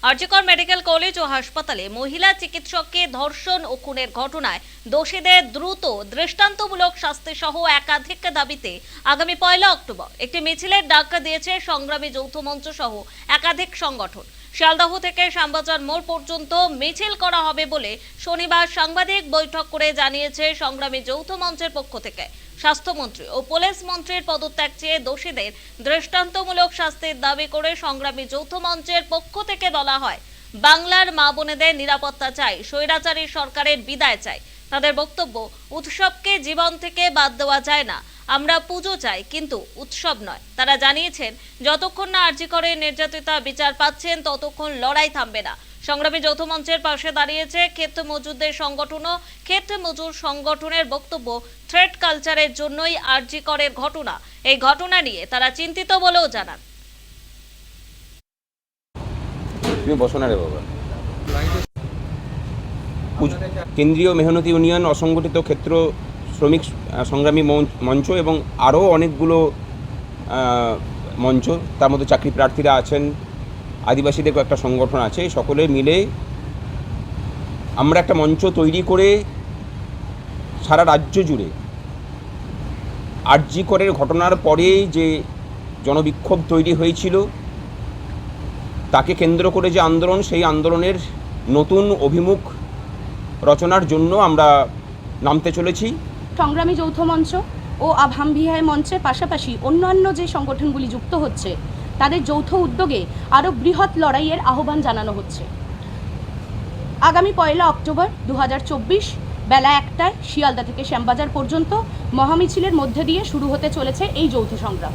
RG Kar medical college ও হাসপাতালে মহিলা চিকিৎসককে ধর্ষণ ও খুনের ঘটনায় দোষীদের দ্রুত দৃষ্টান্তমূলক শাস্তি সহ একাধিক দাবিতে আগামী 1 অক্টোবর একটি মিছিলের ডাক দিয়েছে সংগ্রামী যৌথ মঞ্চ সহ একাধিক সংগঠন। শিয়ালদহ থেকে শ্যামবাজার মোড় পর্যন্ত মিছিল করা হবে বলে শনিবার সাংবাদিক বৈঠক করে জানিয়েছে সংগ্রামী যৌথ মঞ্চের পক্ষ থেকে। স্বাস্থ্যমন্ত্রী ও পুলিশ মন্ত্রীর পদত্যাগ চেয়ে দোষীদের দৃষ্টান্তমূলক শাস্তির দাবি করে সংগ্রামী যৌথ মঞ্চের পক্ষ থেকে বলা হয়, বাংলার মা বোনেদের নিরাপত্তা চাই, স্বৈরাচারী সরকারের বিদায় চাই। তাদের বক্তব্য, উৎসবকে জীবন থেকে বাদ দেওয়া যায় না, আমরা পুজো চাই কিন্তু উৎসব নয়। তারা জানিয়েছেন, যতক্ষণ না আরজিকরের নির্যাতিতা বিচার পাচ্ছেন ততক্ষণ লড়াই থামবে না। সংগ্রামী যৌথ মঞ্চের পাশে দাঁড়িয়েছে ক্ষেত মজুরদের সংগঠনও। ক্ষেত মজুর সংগঠনের বক্তব্য, থ্রেড কালচারের জন্যই আরজিকরের ঘটনা। এই ঘটনা নিয়ে তারা চিন্তিত বলেও জানান। কেন্দ্রীয় মেহনতি ইউনিয়ন, অসংগঠিত ক্ষেত্র শ্রমিক সংগ্রামী মঞ্চ এবং আরও অনেকগুলো মঞ্চ, তার মধ্যে চাকরি প্রার্থীরা আছেন, আদিবাসীদের একটা সংগঠন আছে, সকলে মিলে আমরা একটা মঞ্চ তৈরি করে সারা রাজ্য জুড়ে আরজিকরের ঘটনার পরে যে জনবিক্ষোভ তৈরি হয়েছিল তাকে কেন্দ্র করে যে আন্দোলন, সেই আন্দোলনের নতুন অভিমুখ রচনার জন্য আমরা নামতে চলেছি। সংগ্রামী যৌথ মঞ্চ ও আভাম ভিহায় মঞ্চের পাশাপাশি অন্যান্য যে সংগঠনগুলি যুক্ত হচ্ছে তাদের যৌথ উদ্যোগে আরও বৃহৎ লড়াইয়ের আহ্বান জানানো হচ্ছে। আগামী 1 অক্টোবর 2024 বেলা 1টায় শিয়ালদা থেকে শ্যামবাজার পর্যন্ত মহামিছিলের মধ্যে দিয়ে শুরু হতে চলেছে এই যৌথ সংগ্রাম।